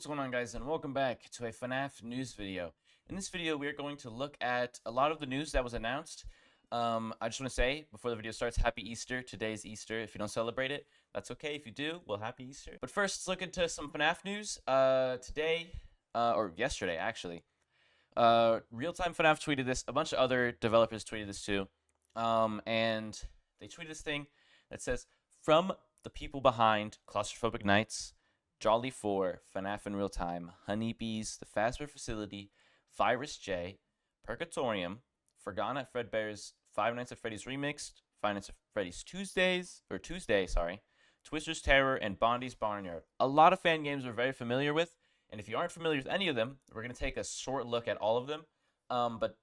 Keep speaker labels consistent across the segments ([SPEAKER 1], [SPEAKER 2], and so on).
[SPEAKER 1] What's going on, guys, and welcome back to a Fnaf news video. In this video, we are going to look at a lot of the news that was announced. I just want to say, before the video starts, Happy Easter. Today's Easter. If you don't celebrate it, that's okay. If you do, well, Happy Easter. But first, let's look into some Fnaf news. Today, or yesterday, actually, Real-Time Fnaf tweeted this. A bunch of other developers tweeted this too. And they tweeted this thing that says, "From the people behind Claustrophobic Nights, Jolly 4, Fnaf in Real Time, Honeybees, The Fazbear Facility, Virus J, Purgatorium, Forgotten at Fredbear's, Five Nights at Freddy's Remixed, Five Nights at Freddy's Tuesday, Twister's Terror, and Bondi's Barnyard." A lot of fan games we're very familiar with, and if you aren't familiar with any of them, we're going to take a short look at all of them. But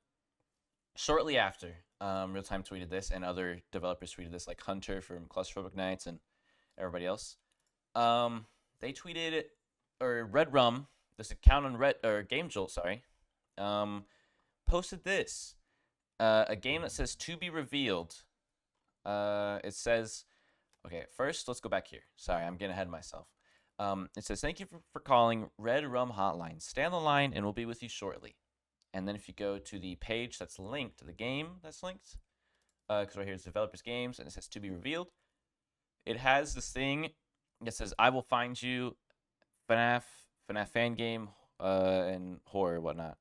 [SPEAKER 1] shortly after, Real Time tweeted this, and other developers tweeted this, like Hunter from Claustrophobic Nights and everybody else. They tweeted, or Red Rum, this account on Game Jolt, sorry, posted this, a game that says "to be revealed." It says, okay, first let's go back here. Sorry, I'm getting ahead of myself. It says, "Thank you for calling Red Rum Hotline. Stay on the line and we'll be with you shortly." And then if you go to the page that's linked to the game that's linked, because right here is developers games, and it says "to be revealed," it has this thing. It says, "I will find you, FNAF fan game, and horror, whatnot."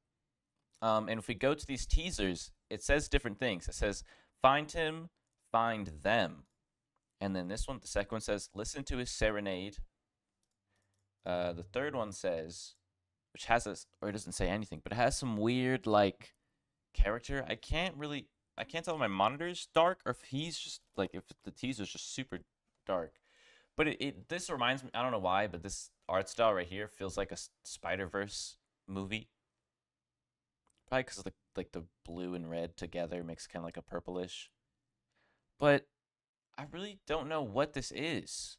[SPEAKER 1] And if we go to these teasers, it says different things. It says, "Find him, find them." And then this one, the second one says, "Listen to his serenade." The third one says, which has this, or it doesn't say anything, but it has some weird, like, character. I can't tell if my monitor's dark or if he's just, like, if the teaser's just super dark. But this reminds me, I don't know why, but this art style right here feels like a Spider-Verse movie. Probably because of the blue and red together makes kind of like a purplish. But I really don't know what this is.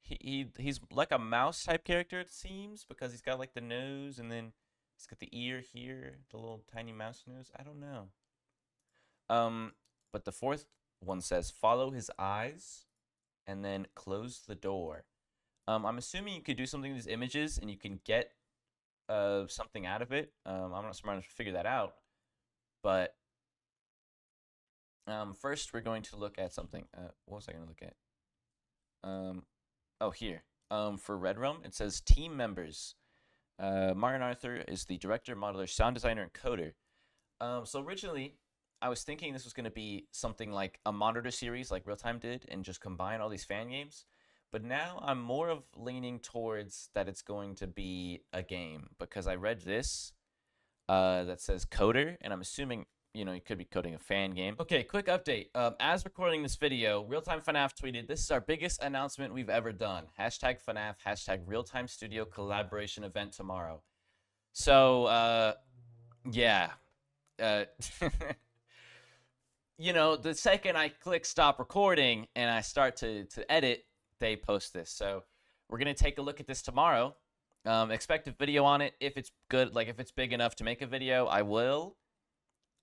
[SPEAKER 1] He's like a mouse type character, it seems, because he's got like the nose and then he's got the ear here, the little tiny mouse nose. I don't know. But the fourth one says, "Follow his eyes and then close the door." I'm assuming you could do something with these images and you can get something out of it. I'm not smart enough to figure that out. But first we're going to look at something. What was I going to look at? Oh, here. For Red Rum, it says team members. Martin Arthur is the director, modeler, sound designer, and coder. So originally, I was thinking this was going to be something like a monitor series like Real Time did and just combine all these fan games. But now I'm more of leaning towards that it's going to be a game, because I read this that says coder, and I'm assuming, you could be coding a fan game. Okay, quick update. As recording this video, Real Time FNAF tweeted, "This is our biggest announcement we've ever done. Hashtag FNAF, hashtag Real Time Studio collaboration event tomorrow." So, yeah. The second I click stop recording and I start to edit, they post this. So we're going to take a look at this tomorrow. Expect a video on it. If it's good, like if it's big enough to make a video, I will.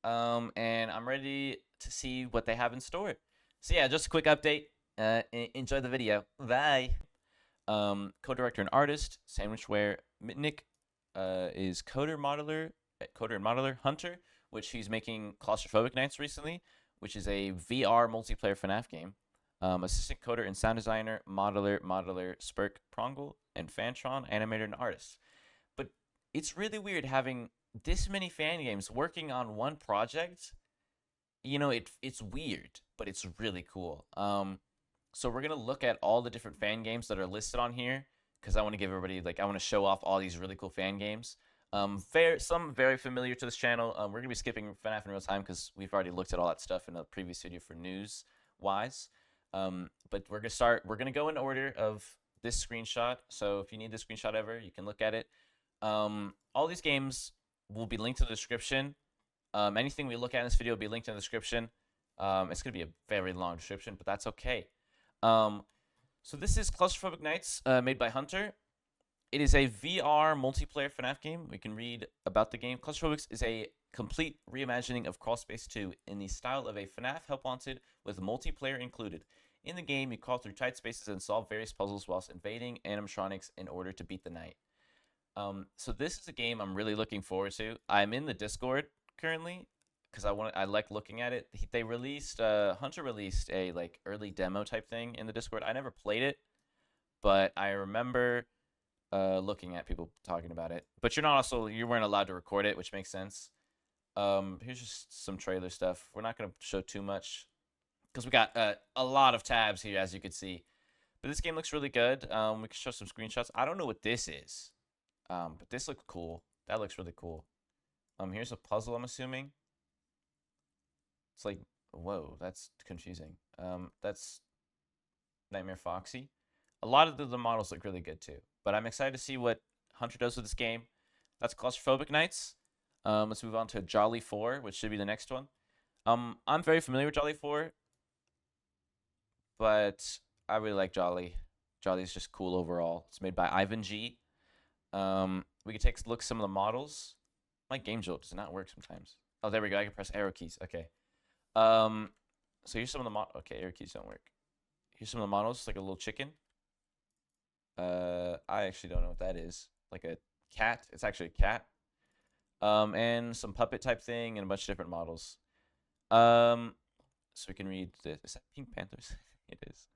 [SPEAKER 1] And I'm ready to see what they have in store. So yeah, just a quick update. Enjoy the video. Bye. Co-director and artist, Sandwichware Mitnick, is coder and modeler Hunter, which he's making Claustrophobic Nights recently, which is a VR multiplayer FNAF game. Assistant coder and sound designer, modeler, Spurk Prongle, and Fantron, animator and artist. But it's really weird having this many fan games working on one project. It's weird, but it's really cool. So we're going to look at all the different fan games that are listed on here, because I want to give everybody, I want to show off all these really cool fan games. Some very familiar to this channel. We're going to be skipping FNAF in Real Time because we've already looked at all that stuff in a previous video for news-wise. But we're going to go in order of this screenshot. So if you need this screenshot ever, you can look at it. All these games will be linked in the description. Anything we look at in this video will be linked in the description. It's going to be a very long description, but that's okay. So this is Claustrophobic Nights, made by Hunter. It is a VR multiplayer FNAF game. We can read about the game. Claustrophobics is a complete reimagining of Crawl Space 2 in the style of a FNAF Help Wanted with multiplayer included. In the game, you crawl through tight spaces and solve various puzzles whilst invading animatronics in order to beat the night. So this is a game I'm really looking forward to. I'm in the Discord currently because I like looking at it. They released Hunter released a like early demo type thing in the Discord. I never played it, but I remember looking at people talking about it. But you weren't allowed to record it, which makes sense. Here's just some trailer stuff. We're not gonna show too much because we got a lot of tabs here, as you can see. But this game looks really good. We can show some screenshots. I don't know what this is. But this looks cool. That looks really cool. Here's a puzzle, I'm assuming. It's like, whoa, that's confusing. That's Nightmare Foxy. A lot of the models look really good too. But I'm excited to see what Hunter does with this game. That's Claustrophobic Nights. Let's move on to Jolly 4, which should be the next one. I'm very familiar with Jolly 4, but I really like Jolly. Jolly is just cool overall. It's made by Ivan G. We can take a look at some of the models. My game jolt does not work sometimes. Oh, there we go. I can press arrow keys. Okay. So here's some of the models. Okay, arrow keys don't work. Here's some of the models. It's like a little chicken. I actually don't know what that is. Like a cat. It's actually a cat. And some puppet type thing and a bunch of different models. So we can read this. Is that Pink Panthers? It is.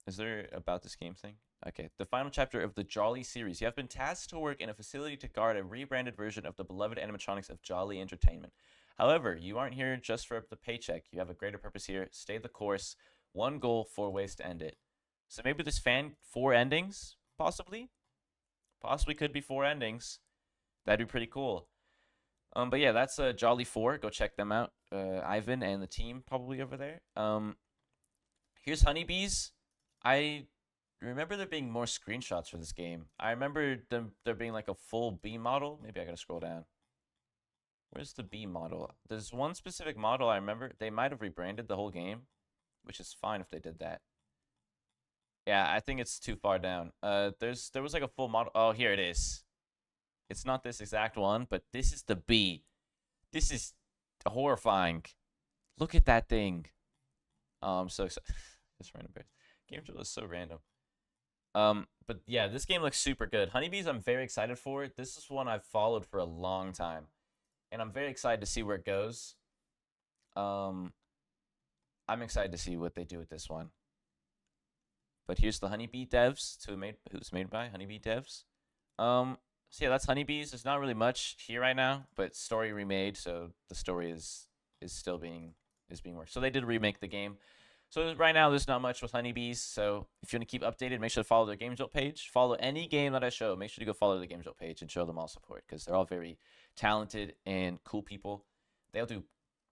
[SPEAKER 1] Is there about this game thing? Okay, the final chapter of the Jolly series. You have been tasked to work in a facility to guard a rebranded version of the beloved animatronics of Jolly Entertainment. However, you aren't here just for the paycheck. You have a greater purpose here. Stay the course. One goal, 4 ways to end it. So maybe there's 4 endings, possibly? Possibly could be 4 endings. That'd be pretty cool. But yeah, that's Jolly 4. Go check them out. Ivan and the team probably over there. Here's Honeybees. I remember there being more screenshots for this game. I remember there being like a full bee model. Maybe I gotta scroll down. Where's the bee model? There's one specific model I remember. They might have rebranded the whole game, which is fine if they did that. Yeah, I think it's too far down. There was like a full model. Oh, here it is. It's not this exact one, but this is the bee. This is horrifying. Look at that thing. I'm so excited. It's random bears. Game Drill is so random. But yeah, this game looks super good. Honeybees, I'm very excited for. This is one I've followed for a long time, and I'm very excited to see where it goes. I'm excited to see what they do with this one. But here's the Honeybee devs, who's made by Honeybee devs. So yeah, that's Honeybees. There's not really much here right now, but story remade, so the story is still being worked. So they did remake the game. So right now, there's not much with Honeybees. So if you want to keep updated, make sure to follow their Game Jolt page. Follow any game that I show. Make sure to go follow the Game Jolt page and show them all support because they're all very talented and cool people. They'll do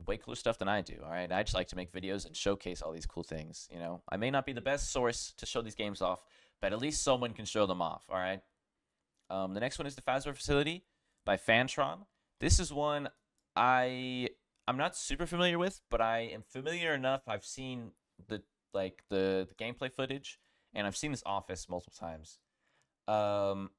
[SPEAKER 1] way cooler stuff than I do. All right, I just like to make videos and showcase all these cool things. You know, I may not be the best source to show these games off, but at least someone can show them off. All right. The next one is the Fazbear Facility by Fantron. This is one I'm not super familiar with, but I am familiar enough. I've seen the gameplay footage, and I've seen this office multiple times. Wow,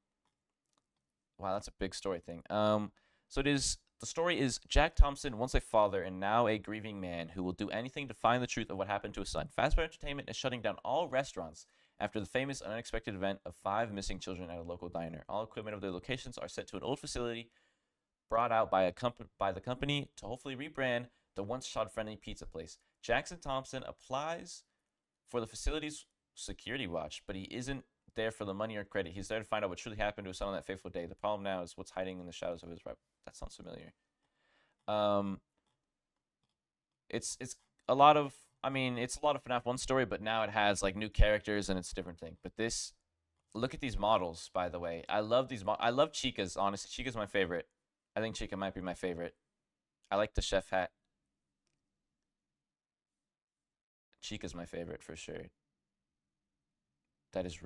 [SPEAKER 1] that's a big story thing. So the story is Jack Thompson, once a father and now a grieving man who will do anything to find the truth of what happened to his son. Fazbear Entertainment is shutting down all restaurants after the famous unexpected event of 5 missing children at a local diner. All equipment of their locations are sent to an old facility brought out by the company to hopefully rebrand the once child-friendly pizza place. Jackson Thompson applies for the facility's security watch, but he isn't there for the money or credit. He's there to find out what truly happened to his son on that fateful day. The problem now is what's hiding in the shadows of his rep. That sounds familiar. It's a lot of it's a lot of FNAF 1 story, but now it has like new characters and it's a different thing. But look at these models, by the way. I love these I love Chica's, honestly. Chica's my favorite. I think Chica might be my favorite. I like the chef hat. Chica's my favorite for sure. That's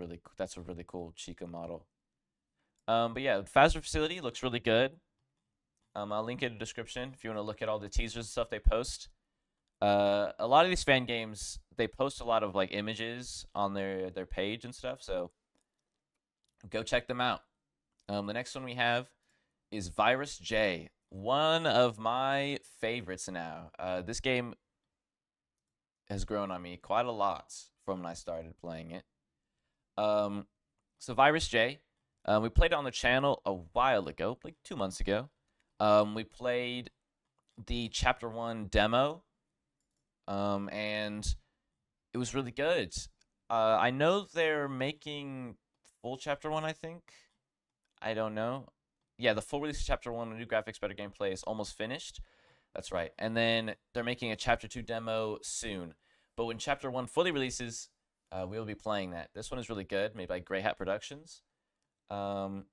[SPEAKER 1] a really cool Chica model. But yeah, Fazbear Facility looks really good. I'll link it in the description if you want to look at all the teasers and stuff they post. A lot of these fan games, they post a lot of like images on their page and stuff, so go check them out. The next one we have is Virus J, one of my favorites now. This game has grown on me quite a lot from when I started playing it. So Virus J, We played it on the channel a while ago, like 2 months ago. We played the Chapter 1 demo, and it was really good. I know they're making full Chapter 1, I think. I don't know. Yeah, the full release of Chapter 1, new graphics, better gameplay is almost finished. That's right. And then they're making a Chapter 2 demo soon. But when Chapter 1 fully releases, we will be playing that. This one is really good, made by Grey Hat Productions. The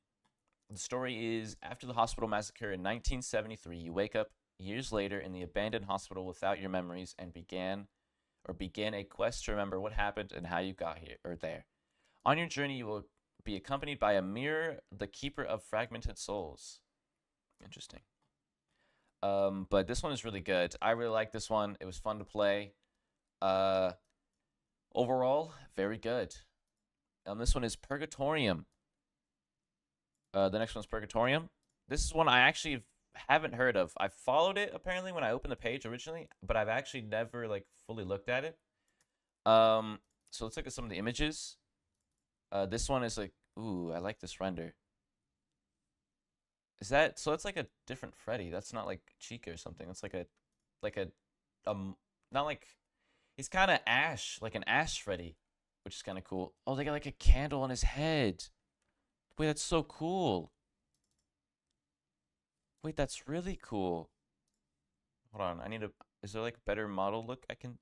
[SPEAKER 1] story is, after the hospital massacre in 1973, you wake up years later in the abandoned hospital without your memories and begin a quest to remember what happened and how you got here or there. On your journey, you will be accompanied by a mirror, the keeper of fragmented souls. Interesting. But this one is really good. I really like this one. It was fun to play. Overall, very good. This one is Purgatorium. The next one's Purgatorium. This is one I actually haven't heard of. I followed it apparently when I opened the page originally, but I've actually never like fully looked at it. So let's look at some of the images. This one is like, ooh, I like this render. Is that so? It's like a different Freddy. That's not like Chica or something. It's like not like, he's kind of Ash, like an Ash Freddy, which is kind of cool. Oh, they got like a candle on his head. Wait, that's so cool. Wait, that's really cool. Hold on, I need a. Is there like better model look I can?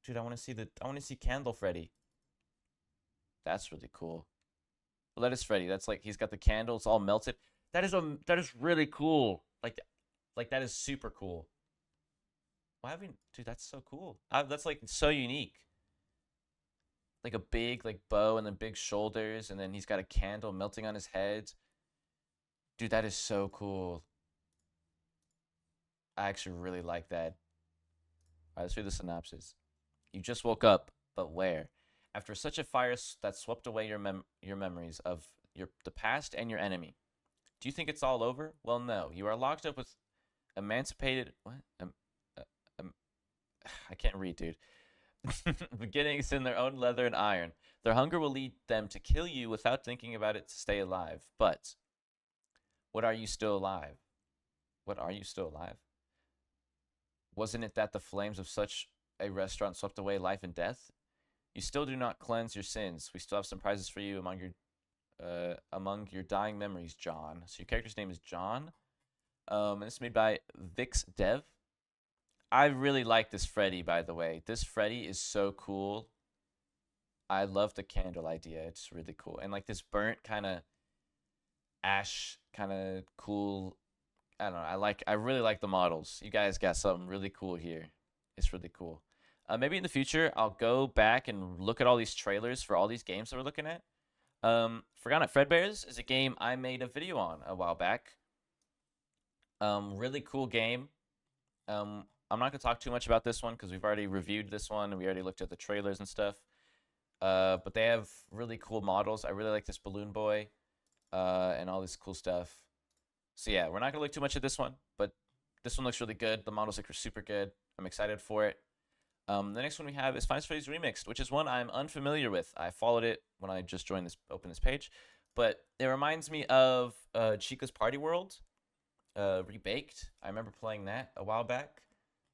[SPEAKER 1] Dude, I want to see Candle Freddy. That's really cool. Lettuce Freddy. That's like he's got the candle. It's all melted. That is really cool. Like that is super cool. Why haven't, dude? That's so cool. That's like so unique. Like a big like bow and then big shoulders, and then he's got a candle melting on his head. Dude, that is so cool. I actually really like that. All right, let's read the synopsis. You just woke up, but where? After such a fire that swept away your memories of the past and your enemy. Do you think it's all over? Well, no. You are locked up with emancipated... What? I can't read, dude. Beginnings in their own leather and iron. Their hunger will lead them to kill you without thinking about it to stay alive. But, what are you still alive? What are you still alive? Wasn't it that the flames of such a restaurant swept away life and death? You still do not cleanse your sins. We still have some prizes for you among your dying memories, John. So your character's name is John. And it's made by Vix Dev. I really like this Freddy, by the way. This Freddy is so cool. I love the candle idea. It's really cool. And like this burnt kind of ash kind of cool. I don't know. I really like the models. You guys got something really cool here. It's really cool. Maybe in the future, I'll go back and look at all these trailers for all these games that we're looking at. Forgotten at Fredbear's is a game I made a video on a while back. Really cool game. I'm not going to talk too much about this one because we've already reviewed this one and we already looked at the trailers and stuff. But they have really cool models. I really like this balloon boy and all this cool stuff. So yeah, we're not going to look too much at this one, but this one looks really good. The models look super good. I'm excited for it. The next one we have is Final Freddy's Remixed, which is one I'm unfamiliar with. I followed it when I just opened this page, but it reminds me of Chica's Party World, Rebaked. I remember playing that a while back,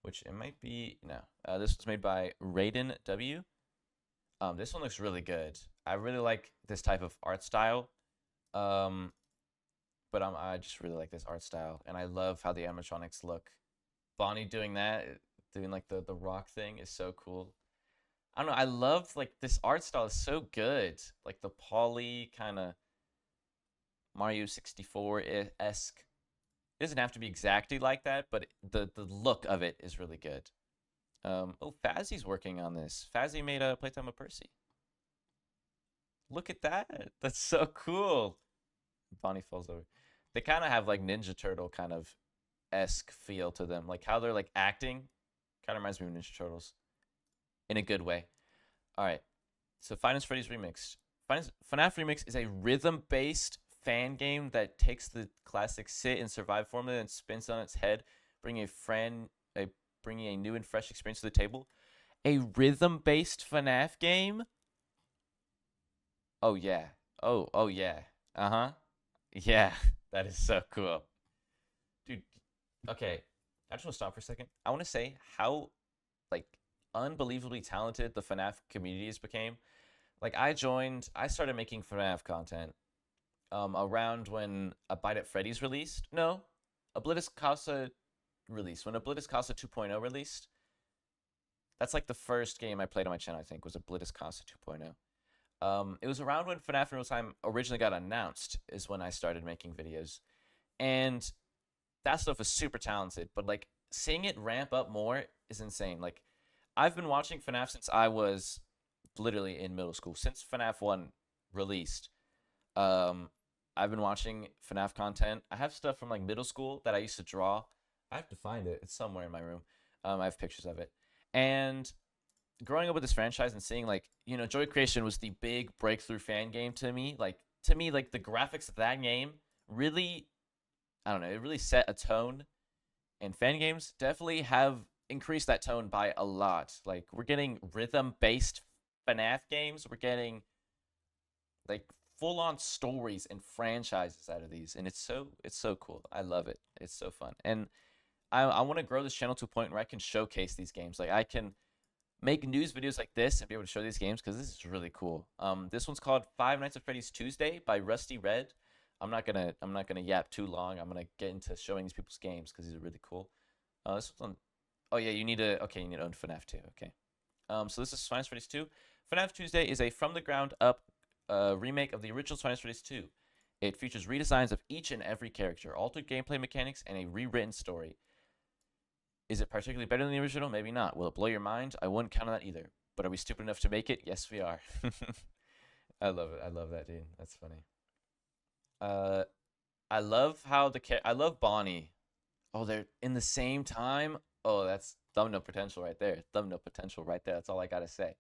[SPEAKER 1] which it might be, no. This was made by Raiden W. This one looks really good. I really like this type of art style, but I just really like this art style, and I love how the animatronics look. Vonii doing that, doing like the rock thing is so cool. I don't know, I love like this art style is so good. Like the poly kind of Mario 64-esque. It doesn't have to be exactly like that, but the look of it is really good. Oh, Fazzy's working on this. Fazzy made a Playtime with Percy. Look at that. That's so cool. Bonnie falls over. They kind of have like Ninja Turtle kind of esque feel to them. Like how they're like acting kind of reminds me of Ninja Turtles in a good way. All right. So Five Freddy's Remixed. FNAF Remix is a rhythm-based fan game that takes the classic sit and survive formula and spins on its head, bringing a new and fresh experience to the table. A rhythm-based FNAF game? Oh yeah. Oh yeah. Uh-huh. Yeah, that is so cool. Dude, okay. I just want to stop for a second. I want to say how like unbelievably talented the FNAF communities became. Like I started making FNAF content around when A Bite at Freddy's released. No, Oblivious Casa released. When Oblivious Casa 2.0 released, that's like the first game I played on my channel, I think, was Oblivious Casa 2.0. It was around when FNAF in Real Time originally got announced, is when I started making videos. And that stuff is super talented, but like seeing it ramp up more is insane. Like I've been watching FNAF since I was literally in middle school, since FNAF 1 released. Um, I've been watching FNAF content. I have stuff from like middle school that I used to draw. I have to find it. It's somewhere in my room. I have pictures of it. And growing up with this franchise and seeing like, Joy Creation was the big breakthrough fan game to me. Like like the graphics of that game really, I don't know, it really set a tone. And fan games definitely have increased that tone by a lot. Like we're getting rhythm based FNAF games. We're getting like full on stories and franchises out of these, and it's so cool. I love it. It's so fun, and I want to grow this channel to a point where I can showcase these games. Like I can make news videos like this and be able to show these games because this is really cool. This one's called Five Nights at Freddy's Tuesday by Rusty Red. I'm not gonna yap too long. I'm gonna get into showing these people's games because these are really cool. This one's on. Oh yeah, you need to own FNAF 2. Okay. So this is Five Nights at Freddy's 2. FNAF Tuesday is a from the ground up remake of the original Five Nights at Freddy's 2. It features redesigns of each and every character, altered gameplay mechanics, and a rewritten story. Is it particularly better than the original? Maybe not. Will it blow your mind? I wouldn't count on that either. But are we stupid enough to make it? Yes, we are. I love it. I love that, dude. That's funny. Uh, I love how I love Bonnie. Oh, they're in the same time. Oh, that's thumbnail potential right there. Thumbnail potential right there. That's all I gotta say.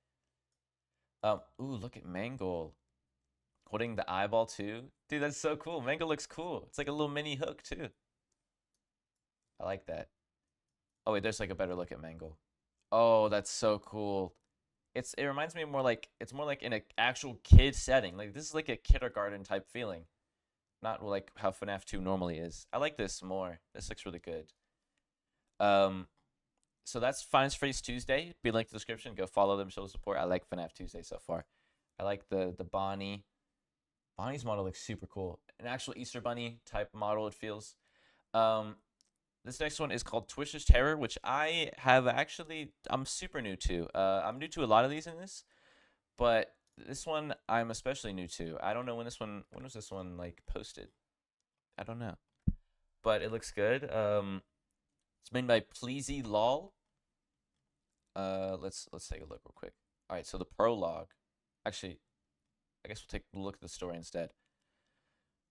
[SPEAKER 1] Ooh, look at Mangle holding the eyeball too. Dude, that's so cool. Mangle looks cool. It's like a little mini hook too. I like that. Oh wait, there's like a better look at Mangle. Oh, that's so cool. It reminds me more like it's more like in an actual kid setting. Like this is like a kindergarten type feeling. Not like how FNAF 2 normally is. I like this more. This looks really good. So that's Five Nights at Freddy's Tuesday. Be linked in the description. Go follow them, show the support. I like FNAF Tuesday so far. I like the Bonnie. Bonnie's model looks super cool. An actual Easter Bunny type model, it feels. This next one is called Twisher's Terror, which I'm super new to. I'm new to a lot of these in this, but this one I'm especially new to. I don't know when was this one like posted? I don't know, but it looks good. It's made by Pleasy Lol. Let's take a look real quick. All right, so the prologue. Actually, I guess we'll take a look at the story instead.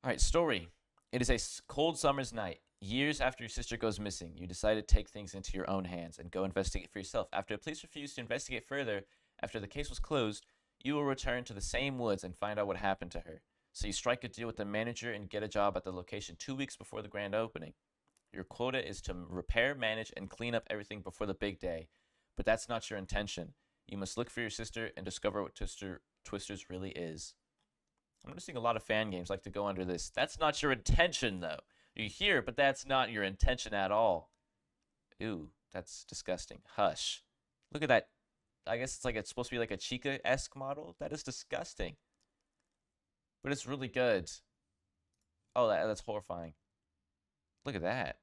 [SPEAKER 1] All right, story. It is a cold summer's night. Years after your sister goes missing, you decide to take things into your own hands and go investigate for yourself. After the police refuse to investigate further, after the case was closed, you will return to the same woods and find out what happened to her. So you strike a deal with the manager and get a job at the location 2 weeks before the grand opening. Your quota is to repair, manage, and clean up everything before the big day. But that's not your intention. You must look for your sister and discover what Twisters really is. I'm noticing a lot of fan games like to go under this. That's not your intention, though. You hear, but that's not your intention at all. Ooh, that's disgusting. Hush. Look at that. I guess it's supposed to be like a Chica-esque model. That is disgusting. But it's really good. Oh, that's horrifying. Look at that.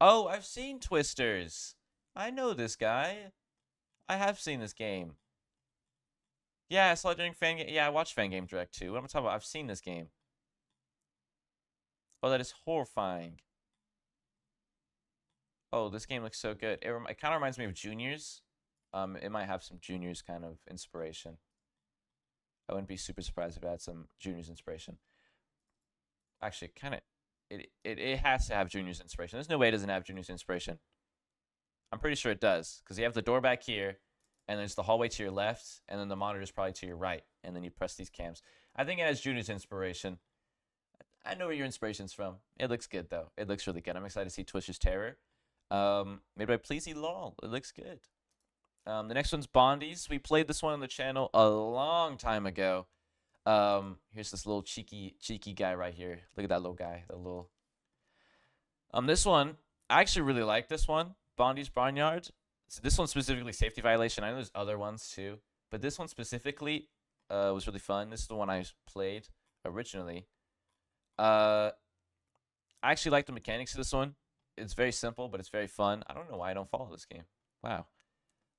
[SPEAKER 1] Oh, I've seen Twisters. I know this guy. I have seen this game. Yeah, I saw it during fan game. Yeah, I watched Fan Game Direct too. What am I talking about? I've seen this game. Oh, that is horrifying. Oh, this game looks so good. It kind of reminds me of Juniors. It might have some Juniors kind of inspiration. I wouldn't be super surprised if it had some Juniors inspiration. Actually, it has to have Juniors inspiration. There's no way it doesn't have Juniors inspiration. I'm pretty sure it does, because you have the door back here, and there's the hallway to your left, and then the monitor's probably to your right, and then you press these cams. I think it has Junior's inspiration. I know where your inspiration's from. It looks good, though. It looks really good. I'm excited to see Twisher's Terror. Made by Pleasy Lol. It looks good. The next one's Bondies. We played this one on the channel a long time ago. Here's this little cheeky guy right here. Look at that little guy. That little. This one I actually really like this one. Bondi's Barnyard. So this one specifically safety violation. I know there's other ones too, but this one specifically was really fun. This is the one I played originally. I actually like the mechanics of this one. It's very simple, but it's very fun. I don't know why I don't follow this game. Wow.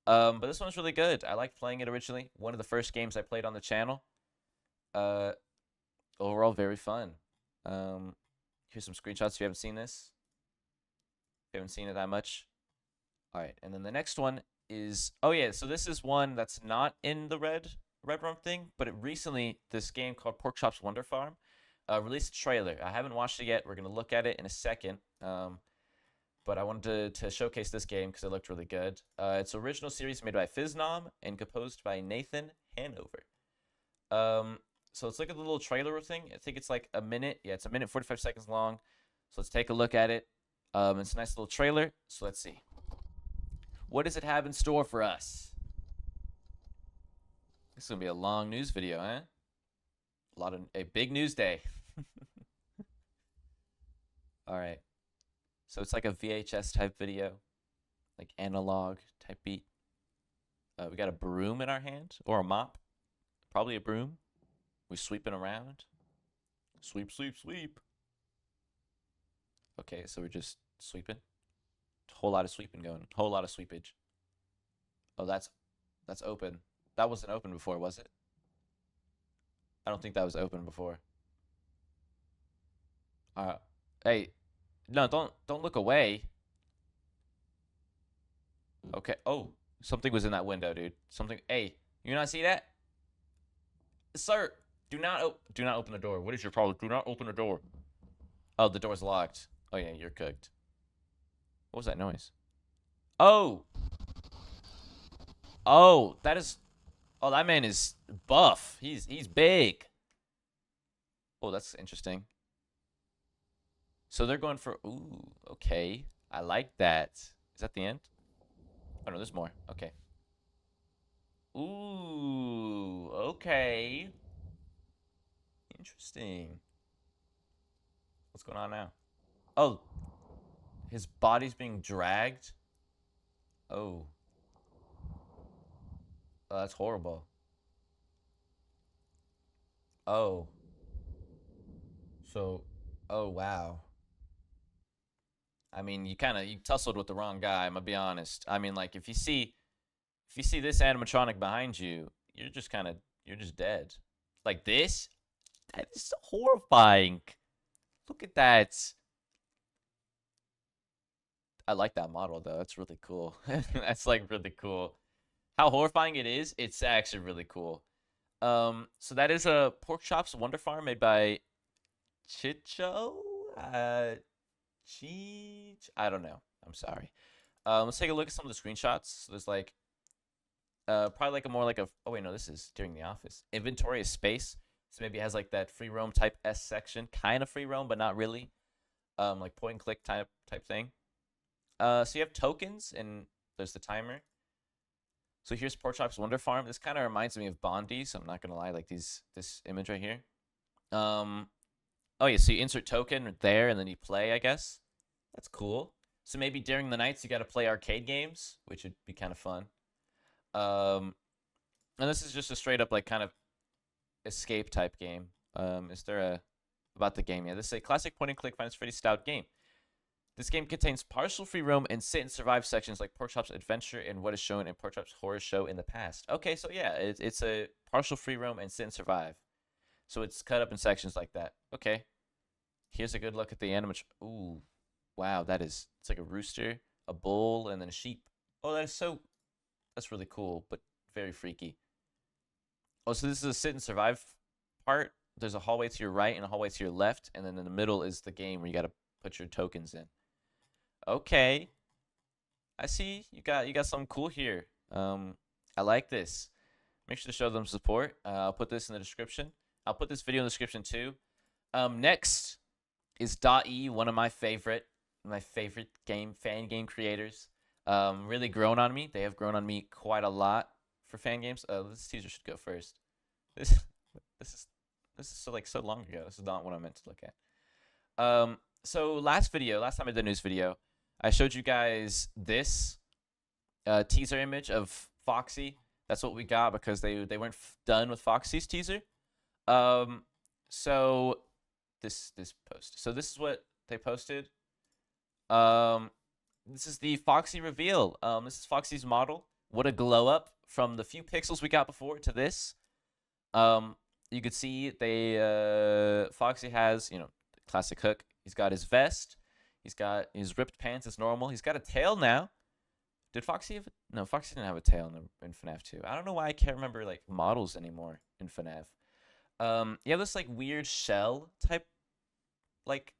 [SPEAKER 1] But this one's really good. I liked playing it originally. One of the first games I played on the channel. Overall, very fun. Here's some screenshots if you haven't seen this. If you haven't seen it that much. All right, and then the next one is, oh yeah, so this is one that's not in the Red Rum thing, but it recently, this game called Pork Chop's Wonder Farm, released a trailer. I haven't watched it yet. We're gonna look at it in a second. But I wanted to showcase this game because it looked really good. It's an original series made by Fnaf and composed by Nathan Hanover. So let's look at the little trailer thing. I think it's like a minute. Yeah, it's a minute 45 seconds long. So let's take a look at it. It's a nice little trailer. So let's see. What does it have in store for us? This is gonna be a long news video, huh? A big news day. All right. So it's like a VHS type video, like analog type beat. We got a broom in our hand, or a mop, probably a broom. We're sweeping around. Sweep, sweep, sweep. Okay, so we're just sweeping. Whole lot of sweeping going. Whole lot of sweepage. Oh, that's open. That wasn't open before, was it? I don't think that was open before. Hey. No, don't look away. Okay. Oh, something was in that window, dude. Something. Hey, you not see that? Sir, do not open the door. What is your problem? Do not open the door. Oh, the door's locked. Oh yeah, you're cooked. What was that noise? Oh. Oh, that is. Oh, that man is buff. He's big. Oh, that's interesting. So they're going for, ooh, okay. I like that. Is that the end? Oh, no, there's more. Okay. Ooh, okay. Interesting. What's going on now? Oh, his body's being dragged? Oh. Oh, that's horrible. Oh. So, oh, wow. I mean, you tussled with the wrong guy, I'm gonna be honest. I mean, like, if you see this animatronic behind you, you're just dead. Like this? That is horrifying. Look at that. I like that model though. That's really cool. That's like really cool. How horrifying it is, it's actually really cool. So that is a Pork Chop's Wonder Farm made by Chicho? I don't know. I'm sorry. Let's take a look at some of the screenshots. So there's like probably like oh wait, no, this is during the office. Inventory is space. So maybe it has like that free roam type S section, kind of free roam, but not really. Like point and click type thing. So you have tokens and there's the timer. So here's Pork Chop's Wonder Farm. This kind of reminds me of Bondi, so I'm not gonna lie, like this image right here. Oh yeah, so you insert token there and then you play, I guess. That's cool. So maybe during the nights you got to play arcade games, which would be kind of fun. And this is just a straight up like kind of escape type game. Is there a about the game? Yeah, this is a classic point and click Find Freddy's style game. This game contains partial free roam and sit and survive sections like Pork Chop's Adventure and what is shown in Pork Chop's Horror Show in the past. Okay, so yeah, it's a partial free roam and sit and survive. So it's cut up in sections like that. Okay. Here's a good look at the animation. Ooh, wow, it's like a rooster, a bull, and then a sheep. Oh, that's really cool, but very freaky. Oh, so this is a sit and survive part. There's a hallway to your right and a hallway to your left, and then in the middle is the game where you got to put your tokens in. Okay. I see you got something cool here. I like this. Make sure to show them support. I'll put this in the description. I'll put this video in the description too. Next is .e, one of my favorite fan game creators. Really grown on me. They have grown on me quite a lot for fan games. This teaser should go first. This is This is so long ago. This is not what I meant to look at. So last time I did a news video, I showed you guys this teaser image of Foxy. That's what we got because they weren't done with Foxy's teaser. So this post. So this is what they posted. This is the Foxy reveal. This is Foxy's model. What a glow up from the few pixels we got before to this. You could see Foxy has, the classic hook. He's got his vest. He's got his ripped pants as normal. He's got a tail now. Did Foxy have no, Foxy didn't have a tail in FNAF 2. I don't know why I can't remember like models anymore in FNAF. You have this like weird shell type like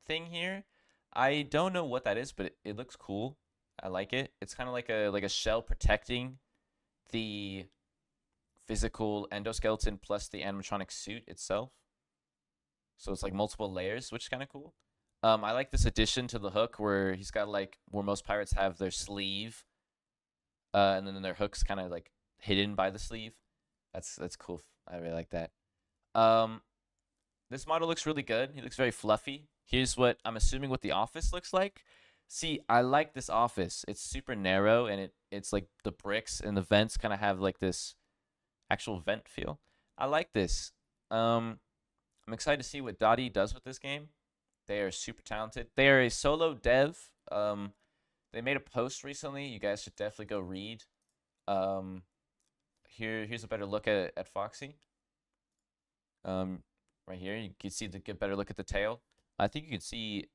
[SPEAKER 1] thing here. I don't know what that is, but it looks cool. I like it. It's kind of like a shell protecting the physical endoskeleton plus the animatronic suit itself. So it's like multiple layers, which is kind of cool. I like this addition to the hook where he's got like where most pirates have their sleeve, and then their hook's kind of like hidden by the sleeve. That's cool. I really like that. This model looks really good. He looks very fluffy. Here's what I'm assuming what the office looks like. See, I like this office. It's super narrow and it's like the bricks and the vents kind of have like this actual vent feel. I like this. I'm excited to see what Dottie does with this game. They are super talented. They are a solo dev. They made a post recently. You guys should definitely go read. Here's a better look at Foxy. Right here, you can see get a better look at the tail. I think you can see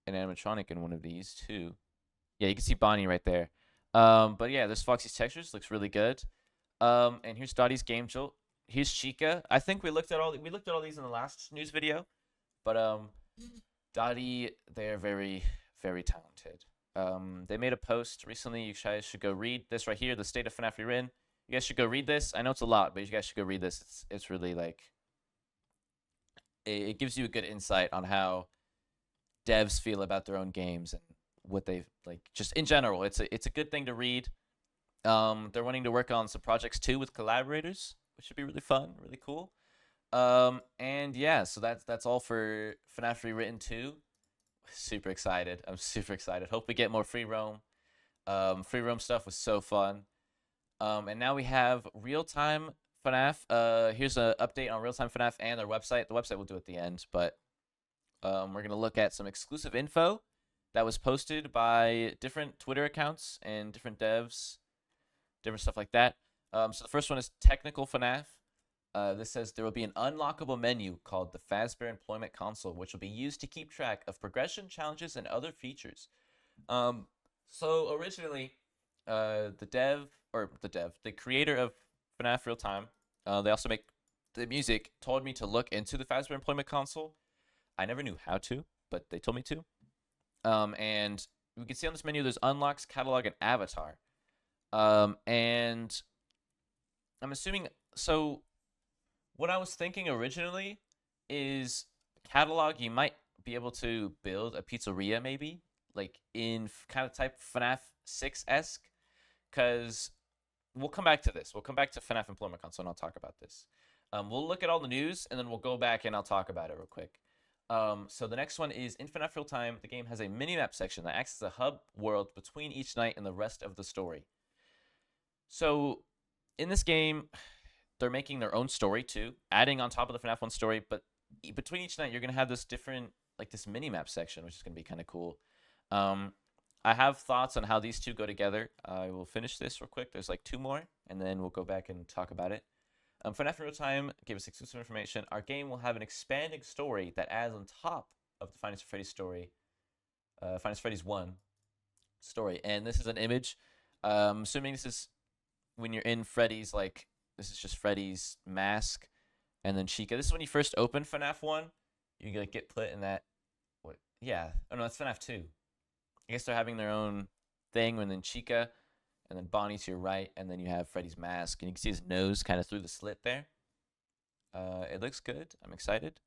[SPEAKER 1] an animatronic in one of these too. Yeah, you can see Vonii right there. But yeah, this Foxy's textures looks really good. And here's Dottie's game jolt. Here's Chica. I think we looked at all these in the last news video, but Dottie, they're very, very talented. They made a post recently. You guys should go read this right here. The state of FNAF you're in. You guys should go read this. I know it's a lot, but you guys should go read this. It's really like it gives you a good insight on how devs feel about their own games and what they like. Just in general, it's a good thing to read. They're wanting to work on some projects too with collaborators, which should be really fun, really cool. And yeah, so that's all for FNAF Rewritten 2. Super excited. I'm super excited. Hope we get more free roam. Free roam stuff was so fun. And now we have real-time FNAF. Here's an update on real-time FNAF and their website. The website we'll do at the end, but we're going to look at some exclusive info that was posted by different Twitter accounts and different devs, different stuff like that. So the first one is Technical FNAF. This says there will be an unlockable menu called the Fazbear Employment Console, which will be used to keep track of progression, challenges, and other features. So originally, the creator of FNAF Real Time, they also make the music, told me to look into the Fazbear Employment Console. I never knew how to, but they told me to. And we can see on this menu there's unlocks, catalog, and avatar. And I'm assuming, so what I was thinking originally is catalog, you might be able to build a pizzeria maybe, like in kind of type FNAF 6-esque, because we'll come back to this. We'll come back to FNAF Employment Console and I'll talk about this. We'll look at all the news and then we'll go back and I'll talk about it real quick. So the next one is in FNAF Real Time, the game has a minimap section that acts as a hub world between each night and the rest of the story. So in this game, they're making their own story too, adding on top of the FNAF 1 story, but between each night, you're going to have this different, like this mini-map section, which is going to be kind of cool. I have thoughts on how these two go together. I will finish this real quick. There's like 2 more, and then we'll go back and talk about it. FNAF Real Time gave us exclusive information. Our game will have an expanding story that adds on top of the Finest Freddy's story, Finest Freddy's 1 story. And this is an image. Assuming this is when you're in Freddy's, like, this is just Freddy's mask, and then Chica. This is when you first open FNAF 1. You get put in that. What? Yeah. Oh no, that's FNAF 2. I guess they're having their own thing, and then Chica, and then Bonnie to your right, and then you have Freddy's mask, and you can see his nose kind of through the slit there. It looks good. I'm excited.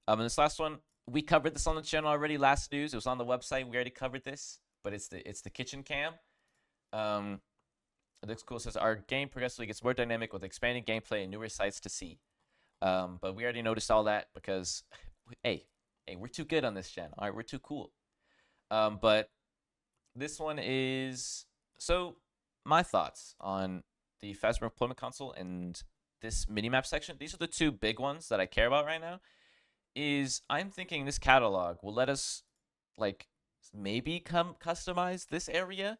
[SPEAKER 1] And this last one, we covered this on the channel already. Last news, it was on the website. We already covered this, but it's the kitchen cam. It looks cool. It says our game progressively gets more dynamic with expanding gameplay and newer sights to see. But we already noticed all that because, hey, we're too good on this channel. All right, we're too cool. But this one is so. My thoughts on the Phasma Deployment Console and this minimap section. These are the two big ones that I care about right now. Is I'm thinking this catalog will let us like maybe customize this area.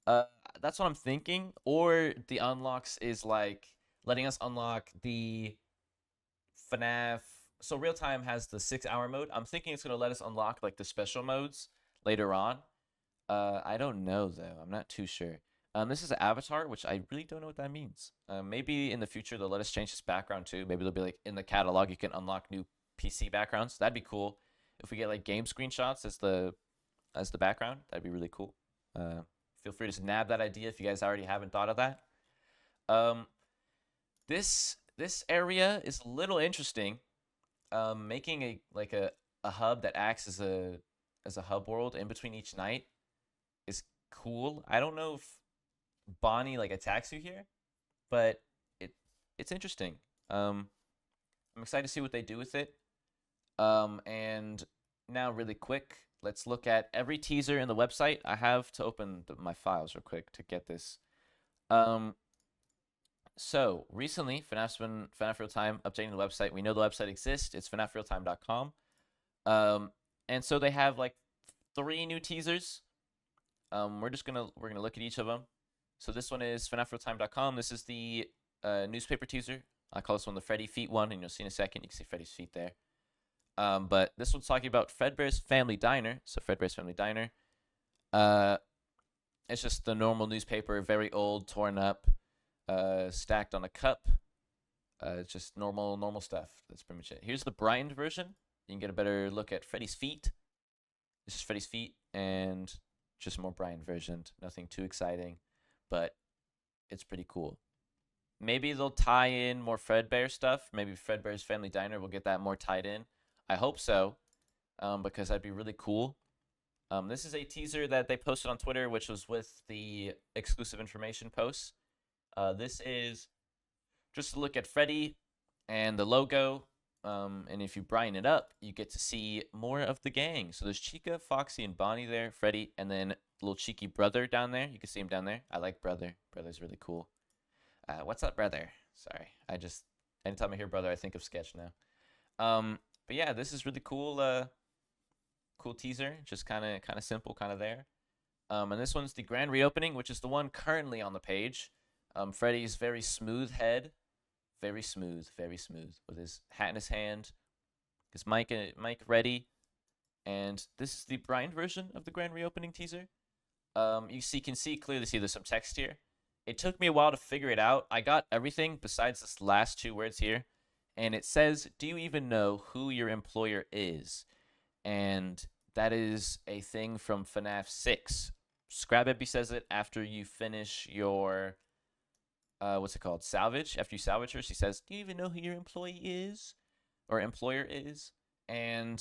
[SPEAKER 1] That's what I'm thinking. Or the unlocks is like letting us unlock the Fnaf. So real time has the 6-hour mode. I'm thinking it's gonna let us unlock like the special modes later on. I don't know though. I'm not too sure. This is an avatar, which I really don't know what that means. Maybe in the future they'll let us change this background too. Maybe they'll be like in the catalog you can unlock new PC backgrounds. That'd be cool. If we get like game screenshots as the background, that'd be really cool. Feel free to nab that idea if you guys already haven't thought of that. This area is a little interesting. Making a hub that acts as a hub world in between each night is cool. I don't know if Vonii like attacks you here, but it's interesting. I'm excited to see what they do with it. And now really quick, let's look at every teaser in the website. I have to open my files real quick to get this. So recently, FNAF's been FNAF Real Time updating the website. We know the website exists. It's FNAFrealtime.com. And so they have like 3 new teasers. We're gonna look at each of them. So this one is FNAFrealtime.com. This is the newspaper teaser. I call this one the Freddy feet one, and you'll see in a second. You can see Freddy's feet there. But this one's talking about Fredbear's Family Diner. So Fredbear's Family Diner. It's just the normal newspaper, very old, torn up, stacked on a cup. It's just normal stuff. That's pretty much it. Here's the brightened version. You can get a better look at Freddy's feet. This is Freddy's feet, and just more brightened version. Nothing too exciting, but it's pretty cool. Maybe they'll tie in more Fredbear stuff. Maybe Fredbear's Family Diner will get that more tied in. I hope so, because that'd be really cool. This is a teaser that they posted on Twitter, which was with the exclusive information posts. This is just a look at Freddy and the logo. And if you brighten it up, you get to see more of the gang. So there's Chica, Foxy, and Bonnie there, Freddy, and then little cheeky brother down there. You can see him down there. I like brother. Brother's really cool. What's up, brother? Sorry, anytime I hear brother, I think of Sketch now. But yeah, this is really cool. Cool teaser. Just kind of simple, kind of there. And this one's the grand reopening, which is the one currently on the page. Freddy's very smooth head. Very smooth, with his hat in his hand, his mic ready, and this is the brightened version of the grand reopening teaser. You can clearly see there's some text here. It took me a while to figure it out. I got everything besides this last 2 words here, and it says, "Do you even know who your employer is?" And that is a thing from FNAF 6. Scrapbaby says it after you finish your what's it called? Salvage. After you salvage her, she says, "Do you even know who your employee is? Or employer is?" And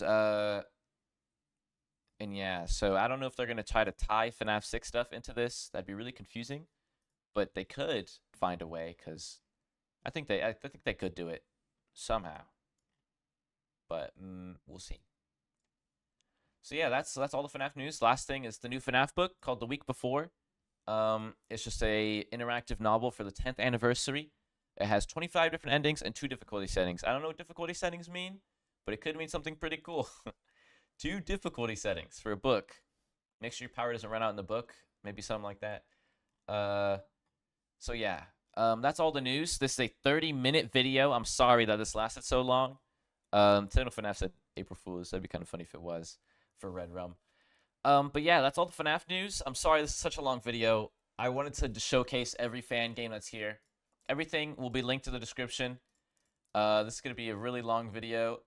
[SPEAKER 1] yeah, so I don't know if they're gonna try to tie FNAF 6 stuff into this. That'd be really confusing. But they could find a way, because I think they could do it somehow. But we'll see. So yeah, that's all the FNAF news. Last thing is the new FNAF book called The Week Before. It's just a interactive novel for the 10th anniversary. It has 25 different endings and 2 difficulty settings. I don't know what difficulty settings mean, but it could mean something pretty cool. 2 difficulty settings for a book. Make sure your power doesn't run out in the book. Maybe something like that. So yeah, that's all the news. This is a 30-minute video. I'm sorry that this lasted so long. Techno FNAF said April Fools. That'd be kind of funny if it was for Red Rum. But yeah, that's all the FNAF news. I'm sorry this is such a long video. I wanted to showcase every fan game that's here. Everything will be linked to the description. This is going to be a really long video,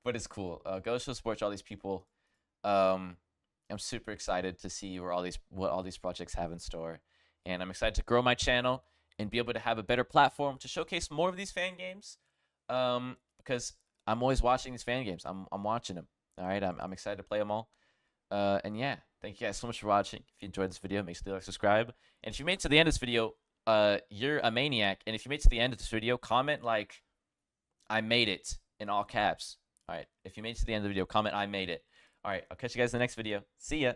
[SPEAKER 1] but it's cool. Go show support to all these people. I'm super excited to see what all these projects have in store. And I'm excited to grow my channel and be able to have a better platform to showcase more of these fan games. Because I'm always watching these fan games. I'm watching them. All right, I'm excited to play them all. And yeah, thank you guys so much for watching. If you enjoyed this video, make sure to like, subscribe. And if you made it to the end of this video, you're a maniac. And if you made it to the end of this video, comment like I made it in all caps. All right. If you made it to the end of the video, comment I made it. All right. I'll catch you guys in the next video. See ya.